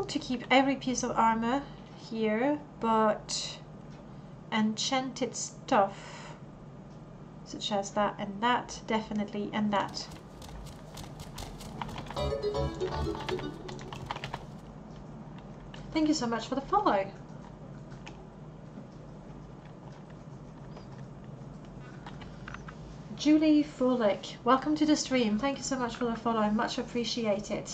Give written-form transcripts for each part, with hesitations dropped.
to keep every piece of armor here, but enchanted stuff, such as that and that, definitely, and that. Thank you so much for the follow. Julie Fulick, welcome to the stream. Thank you so much for the follow. Much appreciated.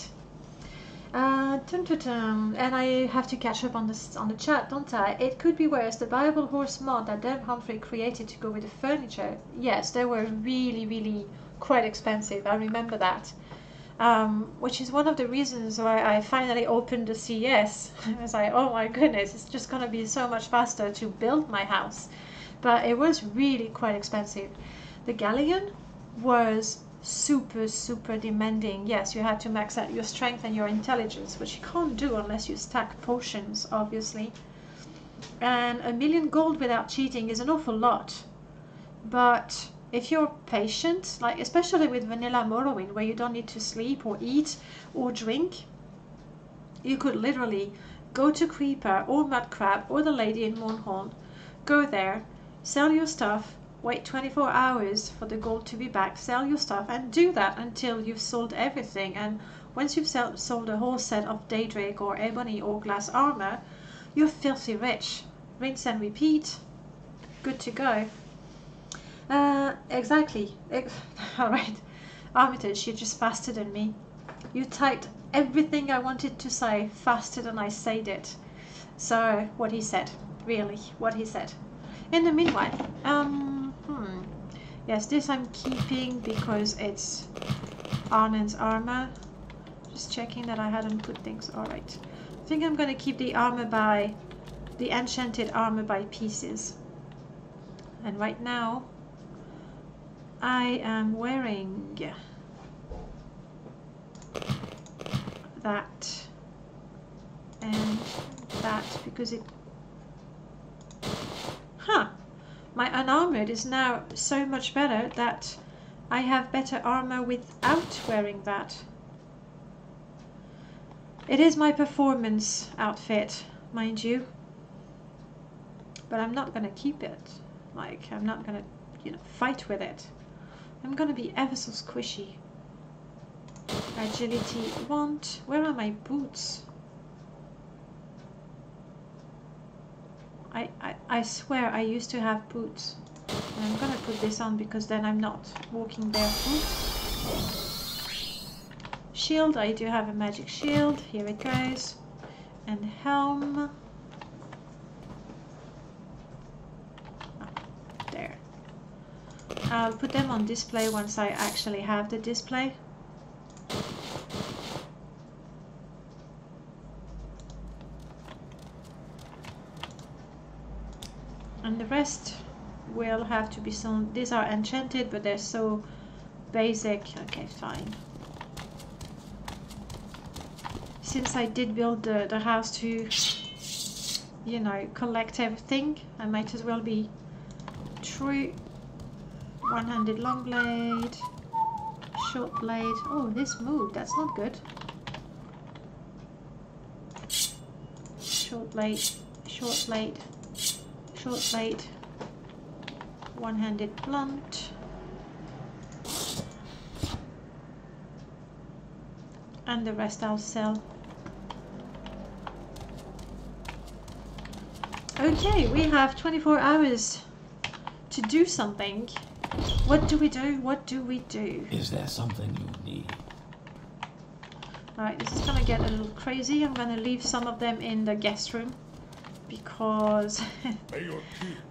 And I have to catch up on the chat, don't I? It could be worse. The Bible horse mod that Dev Humphrey created to go with the furniture. Yes, they were really, really quite expensive. I remember that. Which is one of the reasons why I finally opened the CS. I was like, oh my goodness, it's just gonna be so much faster to build my house. But it was really quite expensive. The galleon was super, super demanding. Yes, you had to max out your strength and your intelligence, which you can't do unless you stack potions, obviously. And 1,000,000 gold without cheating is an awful lot. But if you're patient, like especially with vanilla Morrowind, where you don't need to sleep or eat or drink, you could literally go to Creeper or Mudcrab or the Lady in Mournhorn, go there, sell your stuff, wait 24 hours for the gold to be back, sell your stuff, and do that until you've sold everything. And once you've sold a whole set of Daedrake or Ebony or Glass armor, you're filthy rich. Rinse and repeat. Good to go. Exactly. Alright. Armitage, you're just faster than me. You typed everything I wanted to say faster than I said it. So, what he said. Really, what he said. In the meanwhile, yes, this I'm keeping because it's Arnon's armor. Just checking that I hadn't put things. Alright. I think I'm gonna keep the armor by the enchanted armor by pieces. And right now I am wearing that and that because it my unarmored is now so much better that I have better armor without wearing that. It is my performance outfit, mind you, but I'm not gonna keep it. Like, I'm not gonna, fight with it. I'm gonna be ever so squishy. Agility want. Where are my boots? I swear I used to have boots. And I'm gonna put this on because then I'm not walking barefoot. Shield, I do have a magic shield. Here it goes. And helm. There. I'll put them on display once I actually have the display. And the rest will have to be sewn. These are enchanted, but they're so basic. Okay, fine. Since I did build the house to, collect everything, I might as well be true. One-handed long blade, short blade. Oh, this moved. That's not good. Short blade, short blade. Short blade, one-handed blunt, and the rest I'll sell. Okay, we have 24 hours to do something. What do we do? What do we do? Is there something you need? Alright, this is gonna get a little crazy. I'm gonna leave some of them in the guest room because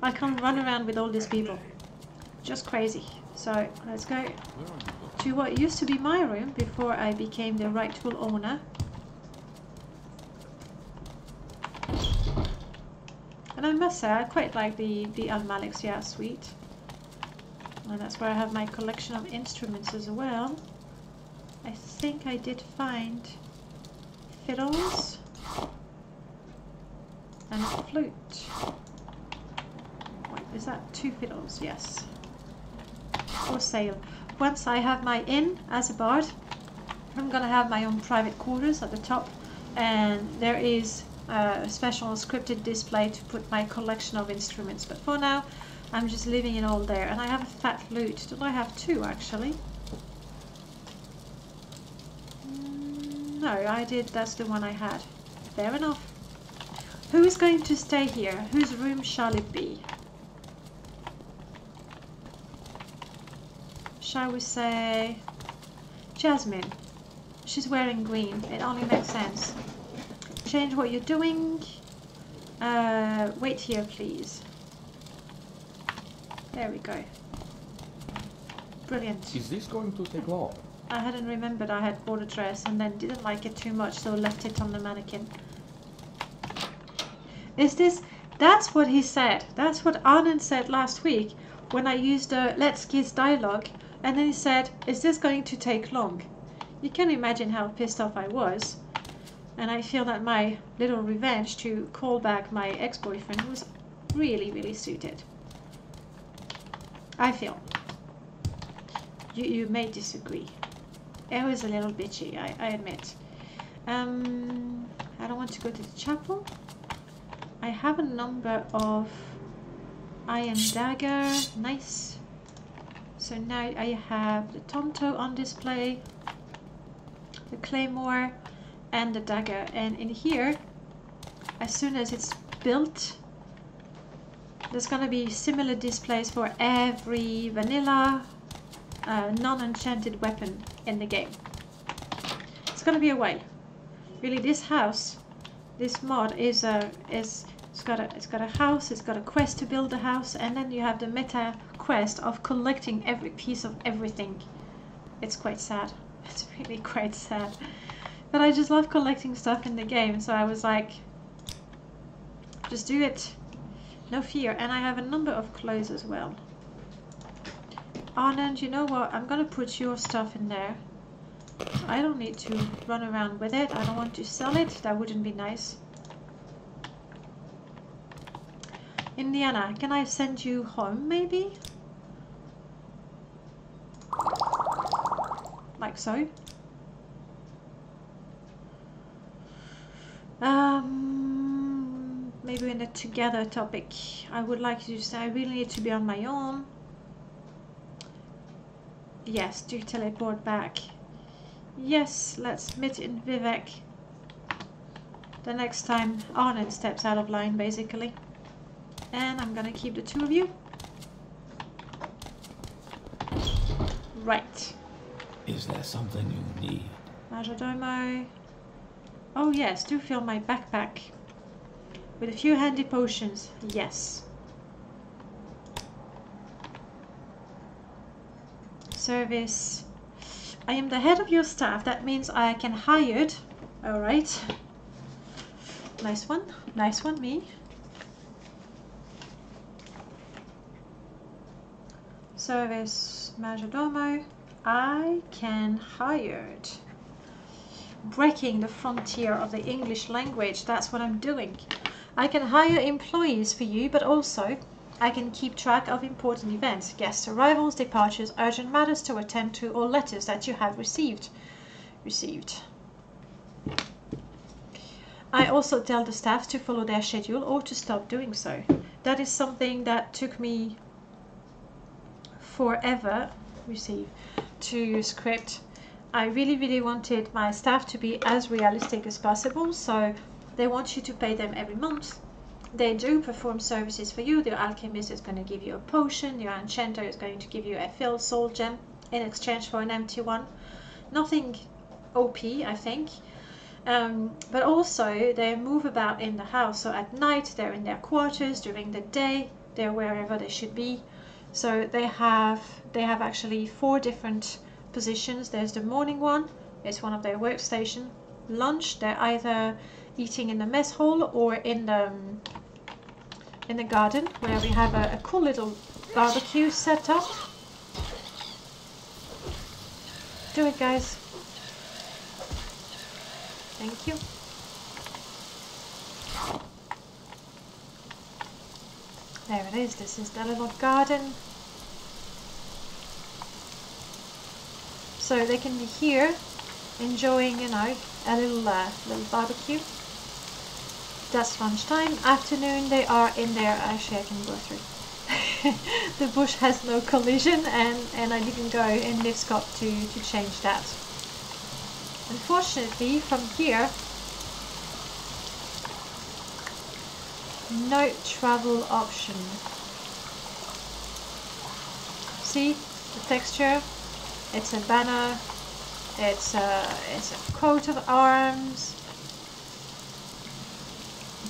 I can't run around with all these people. Just crazy. So let's go to what used to be my room before I became the rightful owner. And I must say, I quite like the Al-Malik suite. And that's where I have my collection of instruments as well. I think I did find fiddles and a flute. Wait, is that 2 fiddles? Yes. For sale. Once I have my inn as a bard, I'm gonna have my own private quarters at the top and there is a special scripted display to put my collection of instruments, but for now I'm just leaving it all there. And I have a fat lute. Do I have two actually? No, I did. That's the one I had. Fair enough. Who is going to stay here? Whose room shall it be? Shall we say Jasmine? She's wearing green. It only makes sense. Change what you're doing. Wait here, please. There we go. Brilliant. Is this going to take long? I hadn't remembered I had bought a dress and then didn't like it too much, so left it on the mannequin. Is this... That's what he said. That's what Anand said last week when I used Let's Kiss dialogue. And then he said, is this going to take long? You can imagine how pissed off I was. And I feel that my little revenge to call back my ex-boyfriend was really, really suited. I feel. You may disagree. It was a little bitchy, I admit. I don't want to go to the chapel. I have a number of iron dagger. Nice. So now I have the Tonto on display, the claymore, and the dagger. And in here, as soon as it's built, there's gonna be similar displays for every vanilla non-enchanted weapon in the game. It's gonna be a while. Really, this house, this mod is it's got a house, it's got a quest to build a house, and then you have the meta quest of collecting every piece of everything. It's quite sad. It's really quite sad. But I just love collecting stuff in the game, so I was like, just do it. No fear. And I have a number of clothes as well. Anand, you know what? I'm gonna put your stuff in there. I don't need to run around with it. I don't want to sell it. That wouldn't be nice. Indiana, can I send you home maybe? Like so. Maybe in the together topic, I would like to say I really need to be on my own. Yes, do teleport back. Yes, let's meet in Vivek. The next time Arnold steps out of line, basically. And I'm gonna keep the two of you. Right. Is there something you need? Majordomo. Oh yes, do fill my backpack with a few handy potions. Yes. Service. I am the head of your staff. That means I can hire. All right. Nice one. Nice one, me. Service Majordomo. I can hire. Breaking the frontier of the English language. That's what I'm doing. I can hire employees for you, but also I can keep track of important events, guest arrivals, departures, urgent matters to attend to, or letters that you have received. I also tell the staff to follow their schedule or to stop doing so. That is something that took me forever to script. I really wanted my staff to be as realistic as possible, so they want you to pay them every month. They do perform services for you. The alchemist is going to give you a potion, your enchanter is going to give you a filled soul gem in exchange for an empty one. Nothing OP, I think. But also they move about in the house, so at night they're in their quarters, during the day they're wherever they should be. So they have actually 4 different positions. There's the morning one, it's one of their workstation. Lunch, they're either eating in the mess hall or in the garden, where we have a cool little barbecue set up. Do it, guys. Thank you. There it is. This is the little garden. So they can be here enjoying, you know, a little barbecue. That's lunchtime. Afternoon, they are in there. Actually, I can go through. The bush has no collision, and I didn't go in Livscop to change that. Unfortunately, from here, no travel option. See the texture? It's a banner. It's a coat of arms.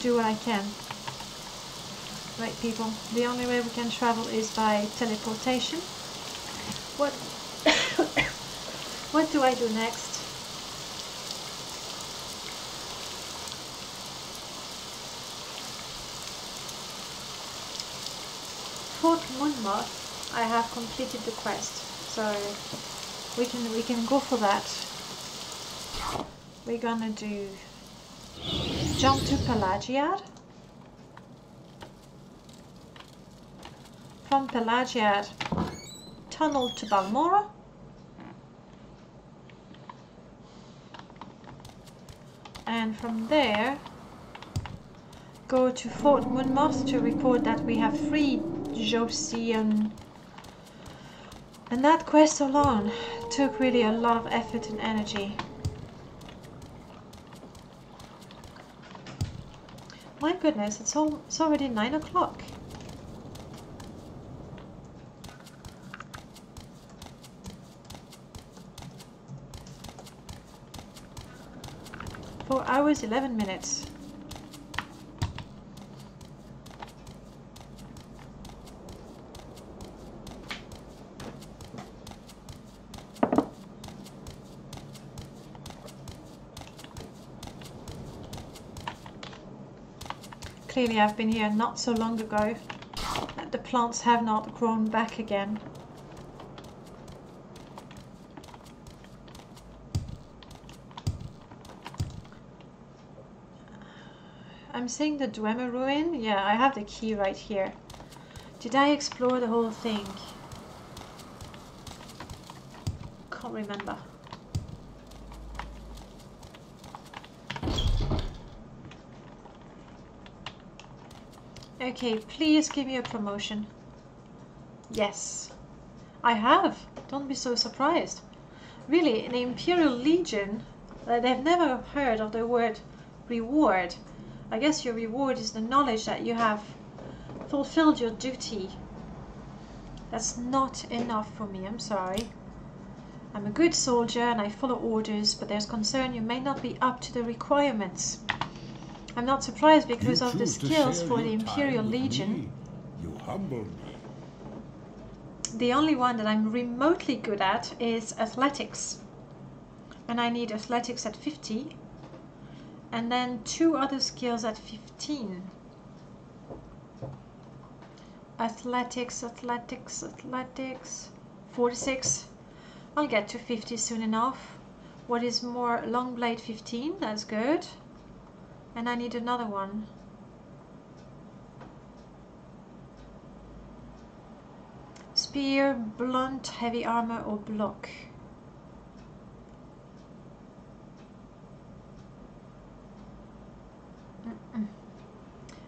Do what I can. Right, people, the only way we can travel is by teleportation. What what do I do next? Fort Monmouth, I have completed the quest, so we can go for that. We're gonna do jump to Pelagiad. From Pelagiad, tunnel to Balmora. And from there, go to Fort Monmouth to report that we have freed Josie, and that quest alone took really a lot of effort and energy. My goodness, it's already 9 o'clock. Four hours, 11 minutes. Clearly I've been here not so long ago. The plants have not grown back again. I'm seeing the Dwemer ruin. Yeah, I have the key right here. Did I explore the whole thing? Can't remember. Okay, please give me a promotion. Yes, I have. Don't be so surprised. Really, in the Imperial Legion, they've never heard of the word reward. I guess your reward is the knowledge that you have fulfilled your duty. That's not enough for me, I'm sorry. I'm a good soldier and I follow orders, but there's concern you may not be up to the requirements. I'm not surprised because of the skills for the Imperial Legion. You humble me. The only one that I'm remotely good at is athletics. And I need athletics at 50. And then 2 other skills at 15. Athletics, 46. I'll get to 50 soon enough. What is more, long blade 15, that's good. And I need another one. Spear, blunt, heavy armor, or block.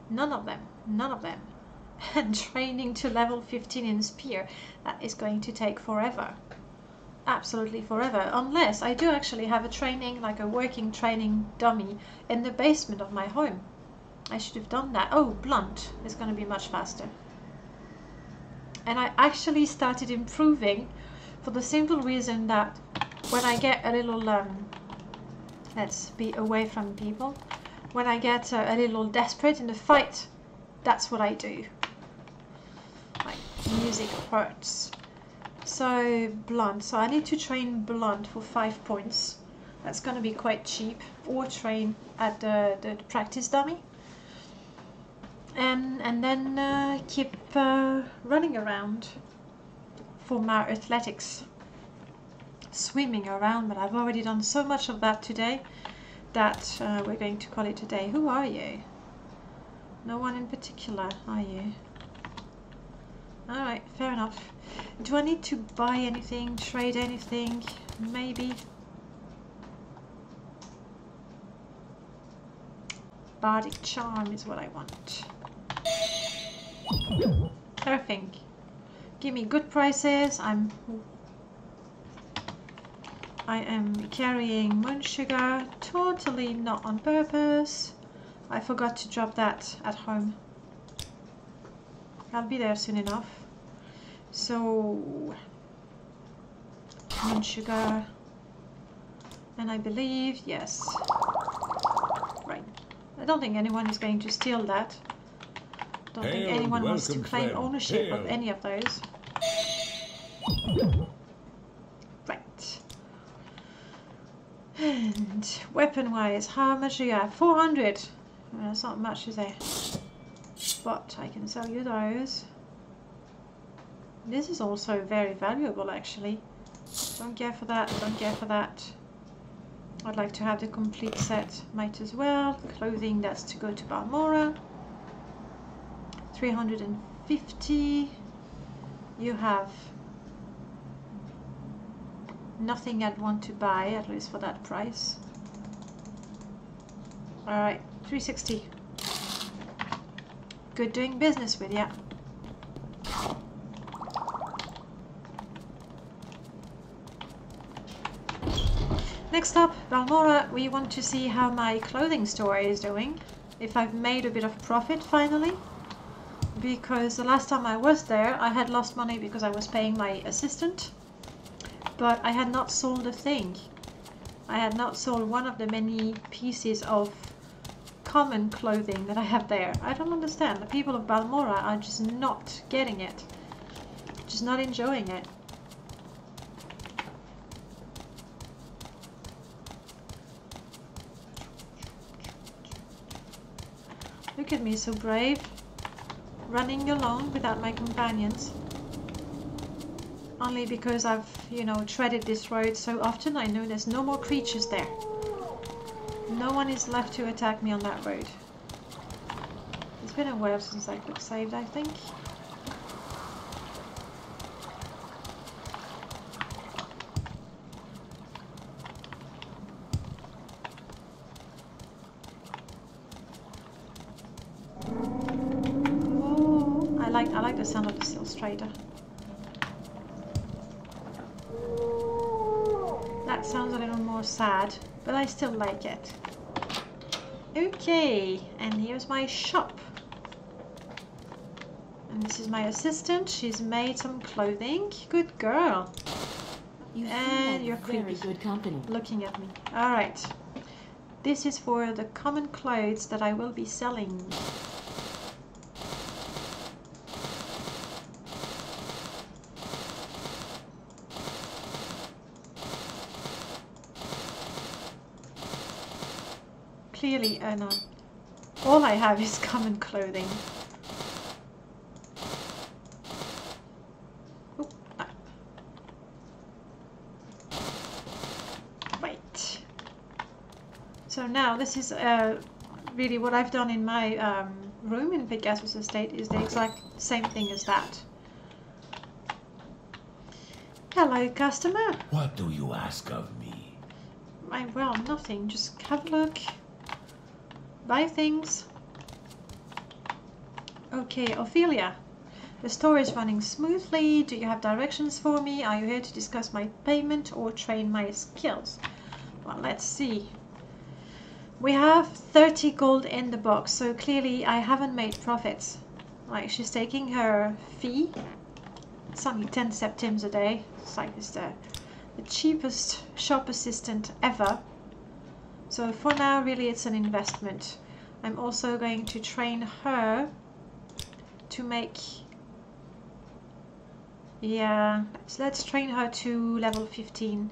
None of them. None of them. And training to level 15 in spear, that is going to take forever. Absolutely forever, unless I do actually have a training, like a working training dummy in the basement of my home. I should have done that. Oh, blunt is going to be much faster. And I actually started improving for the simple reason that when I get a little, let's be away from people, when I get a little desperate in the fight, that's what I do. Like, music hurts. So blunt, so I need to train blunt for 5 points. That's going to be quite cheap, or train at the practice dummy, and then keep running around for my athletics, swimming around. But I've already done so much of that today that we're going to call it a day. Who are you? No one in particular, are you? Alright, fair enough. Do I need to buy anything, trade anything? Maybe. bardic charm is what I want. Perfect. Give me good prices. I am carrying moon sugar, totally not on purpose. I forgot to drop that at home. I'll be there soon enough. So, moon sugar, and I believe, yes. Right. I don't think anyone is going to steal that. I don't think anyone wants to claim ownership of any of those. Right. And weapon-wise, how much do you have? 400. Well, that's not much, is it? But I can sell you those. This is also very valuable, actually. Don't care for that, don't care for that. I'd like to have the complete set, might as well. Clothing, that's to go to Balmora. 350. You have nothing I'd want to buy, at least for that price. Alright, 360. Good doing business with ya. Next up, Balmora, we want to see how my clothing store is doing. If I've made a bit of profit finally. Because the last time I was there, I had lost money because I was paying my assistant. But I had not sold a thing. I had not sold one of the many pieces of common clothing that I have there. I don't understand. The people of Balmora are just not getting it. Just not enjoying it. Look at me, so brave. Running alone without my companions. Only because I've, you know, treaded this road so often, I know there's no more creatures there. No one is left to attack me on that road. It's been a while since I quick saved, I think. Oh, I like the sound of the Silstrader. That sounds a little more sad, but I still like it. Okay, and here's my shop. And this is my assistant. She's made some clothing. Good girl. And you're creepy. Very good company. Looking at me. Alright. This is for the common clothes that I will be selling. Clearly, no. All I have is common clothing. Oh, no. Wait. So now this is really what I've done in my room in Pegasus estate is the exact same thing as that. Hello, customer. What do you ask of me? Well, nothing. Just have a look. Buy things. Okay, Ophelia. The store is running smoothly. Do you have directions for me? Are you here to discuss my payment or train my skills? Well, let's see. We have 30 gold in the box, so clearly I haven't made profits. Like, she's taking her fee. It's only 10 septims a day. It's like it's the cheapest shop assistant ever. So for now, really, it's an investment. I'm also going to train her to make... Yeah, let's train her to level 15.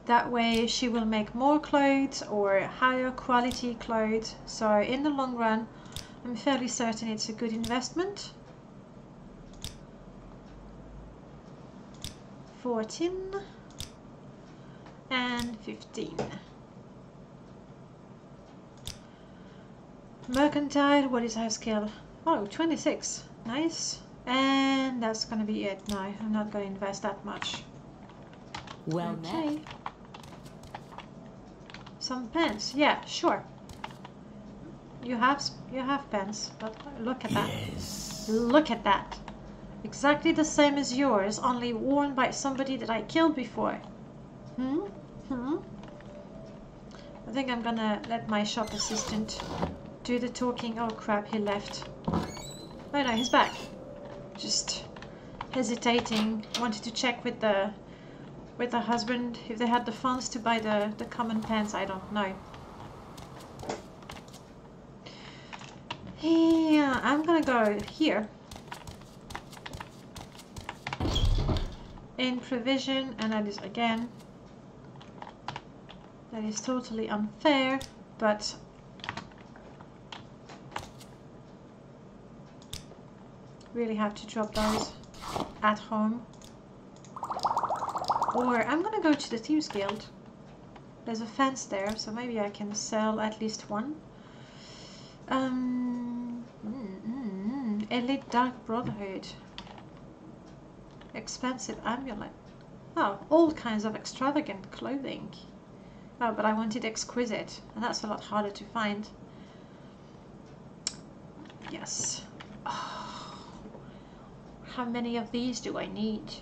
That way she will make more clothes or higher quality clothes. So in the long run, I'm fairly certain it's a good investment. 14 and 15. Mercantile, what is her skill? Oh, 26. Nice. And that's gonna be it. No, I'm not gonna invest that much. Well okay. met. Some pens. Yeah, sure. You have pens, but look at that. Yes. Look at that. Exactly the same as yours, only worn by somebody that I killed before. Hmm? I think I'm gonna let my shop assistant do the talking. Oh crap, he left. Oh no, he's back. Just hesitating. Wanted to check with the husband if they had the funds to buy the common pens. I don't know. Yeah, I'm gonna go here in provision, and that is again, that is totally unfair, but really have to drop those at home. Or I'm gonna go to the Thieves Guild. There's a fence there, so maybe I can sell at least one. Elite Dark Brotherhood. Expensive amulet. Oh, all kinds of extravagant clothing. Oh, but I wanted exquisite, and that's a lot harder to find. Yes. Oh, how many of these do I need?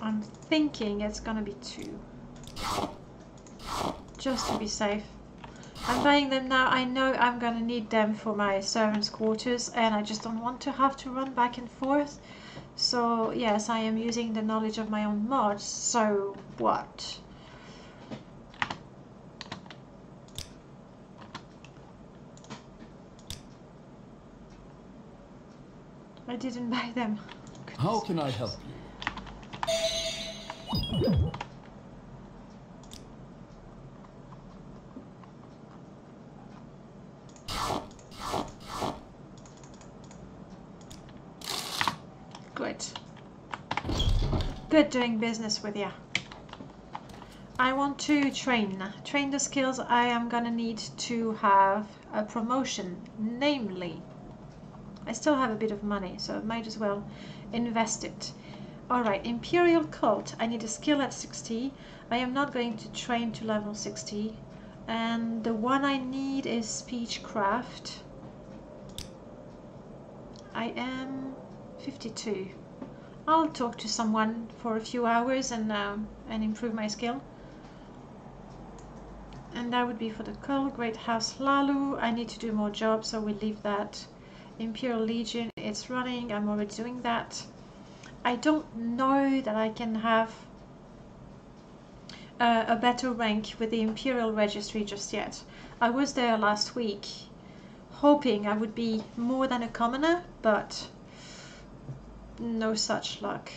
I'm thinking it's gonna be 2. Just to be safe. I'm buying them now. I know I'm gonna need them for my servants' quarters, and I just don't want to have to run back and forth. So yes, I am using the knowledge of my own mods. So what? I didn't buy them. How can I help you? Good doing business with you. I want to train the skills I am gonna need to have a promotion. Namely, I still have a bit of money, so I might as well invest it. Alright, Imperial Cult. I need a skill at 60. I am not going to train to level 60. And the one I need is Speechcraft. I am 52. I'll talk to someone for a few hours and improve my skill. And that would be for the cult. Great House Lalu. I need to do more jobs, so we'll leave that. Imperial Legion, it's running. I'm already doing that. I don't know that I can have a better rank with the Imperial Registry just yet. I was there last week, hoping I would be more than a commoner, but no such luck.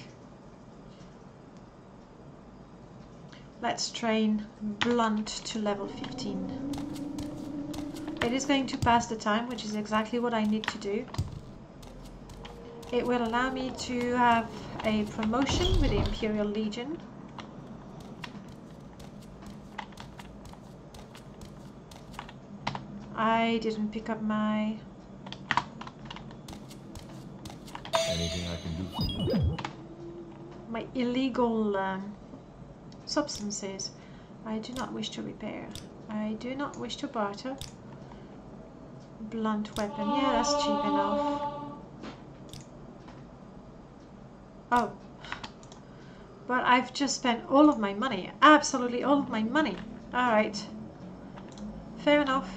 Let's train Blunt to level 15. It is going to pass the time, which is exactly what I need to do. It will allow me to have a promotion with the Imperial Legion. I didn't pick up my... Anything I can do for you? My illegal substances. I do not wish to repair. I do not wish to barter. Blunt weapon. Yeah, that's cheap enough. Oh. But I've just spent all of my money. Absolutely all of my money. Alright. Fair enough.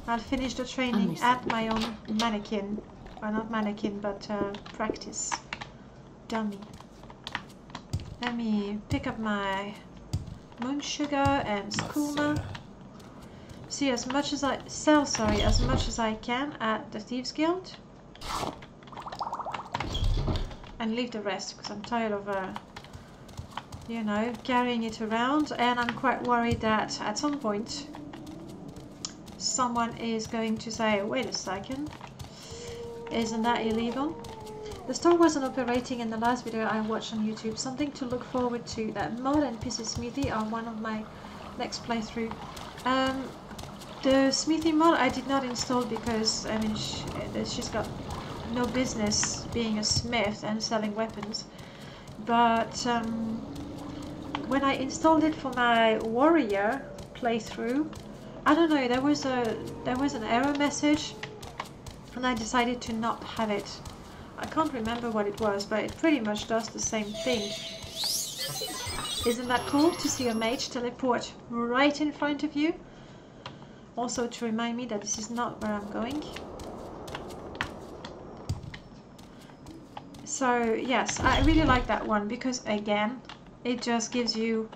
I'll finish the training at my own mannequin. Or not mannequin, but practice dummy. Let me pick up my moon sugar and skooma. See, as much as I sell, sorry, as much as I can at the Thieves Guild, and leave the rest because I'm tired of, you know, carrying it around, and I'm quite worried that at some point someone is going to say, wait a second, isn't that illegal? The store wasn't operating in the last video I watched on YouTube. Something to look forward to. That mod and PC Smithy are one of my next playthrough. The smithy mod I did not install because, I mean, she's got no business being a smith and selling weapons. But when I installed it for my warrior playthrough, I don't know, there was an error message and I decided to not have it. I can't remember what it was, but it pretty much does the same thing. Isn't that cool to see a mage teleport right in front of you? Also to remind me that this is not where I'm going. So yes, I really like that one because again, it just gives you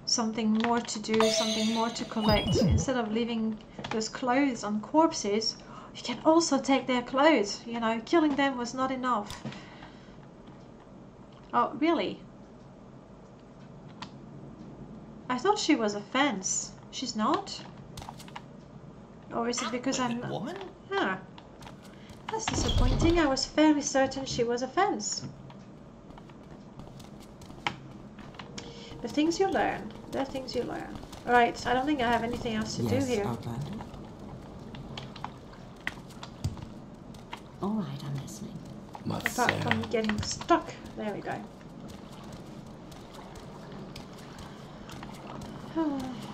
something more to do, something more to collect. Instead of leaving those clothes on corpses, you can also take their clothes. You know, killing them was not enough. Oh, really? I thought she was a fence. She's not? Or is it because I'm not? Woman? Ah, that's disappointing. I was fairly certain she was a fence. The things you learn. The things you learn. Alright, I don't think I have anything else to do here. Outlander. All right, I'm listening. Apart from getting stuck. There we go.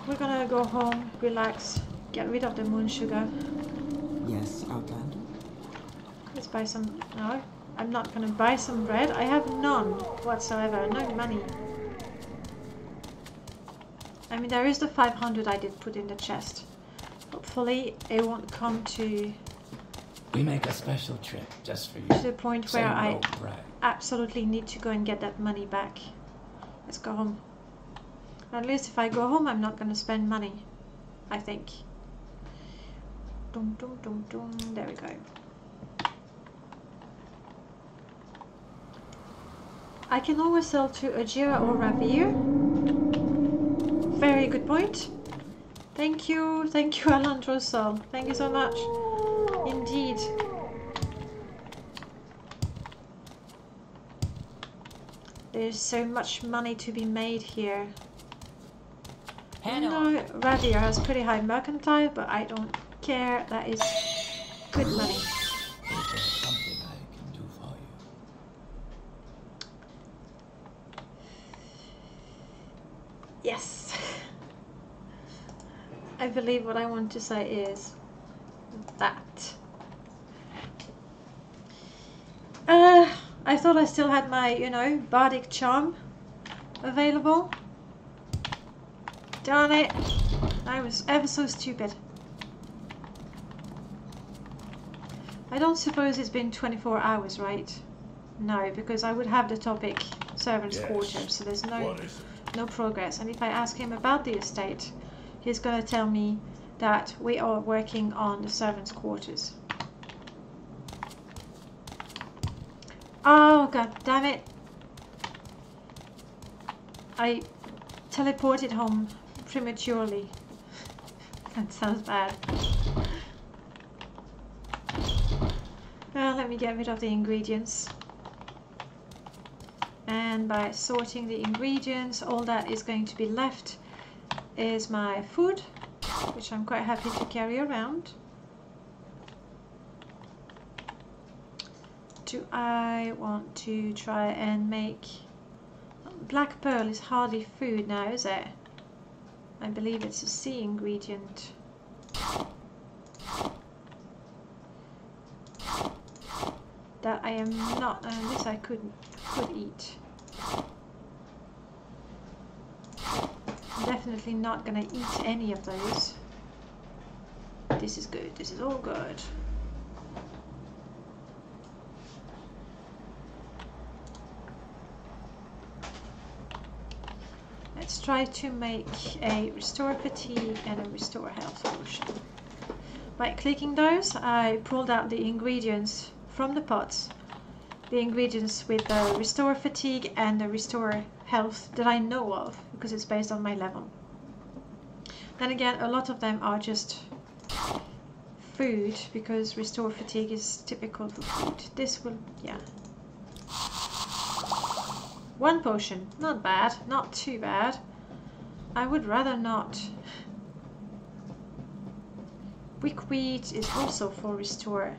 We're gonna go home, relax, get rid of the moon sugar. Yes, Outlander. Let's buy some. No, I'm not gonna buy some bread. I have none whatsoever. No money. I mean, there is the 500 I did put in the chest. Hopefully, it won't come to We make a special trip just for you. the point where I brag. absolutely need to go and get that money back. Let's go home. At least if I go home, I'm not gonna spend money. I think. Dum dum dum dum. There we go. I can always sell to Ajira or Ravir. Very good point. Thank you, Alandro Sol. Thank you so much. Indeed. There's so much money to be made here. No, Ravir has pretty high mercantile, but I don't care. That is good money. Is there something I can do for you? Yes. I believe what I want to say is that. I thought I still had my, you know, bardic charm available. Darn it. I was ever so stupid. I don't suppose it's been 24 hours, right? No, because I would have the topic servants' quarters, so there's no progress. And if I ask him about the estate, he's going to tell me that we are working on the servants' quarters. Oh, god damn it. I teleported home prematurely. That sounds bad. Well, let me get rid of the ingredients. And by sorting the ingredients, all that is going to be left is my food, which I'm quite happy to carry around. Do I want to try and make... Black pearl is hardly food now, is it? I believe it's a sea ingredient. That I am not... this I could eat. Definitely not gonna eat any of those. This is good. This is all good. Let's try to make a restore fatigue and a restore health potion. By clicking those, I pulled out the ingredients from the pots. The ingredients with the restore fatigue and the restore health that I know of, because it's based on my level. Then again, a lot of them are just food, because restore fatigue is typical for food. This will, yeah. One potion, not bad, not too bad. I would rather not. Weak wheat is also for restore.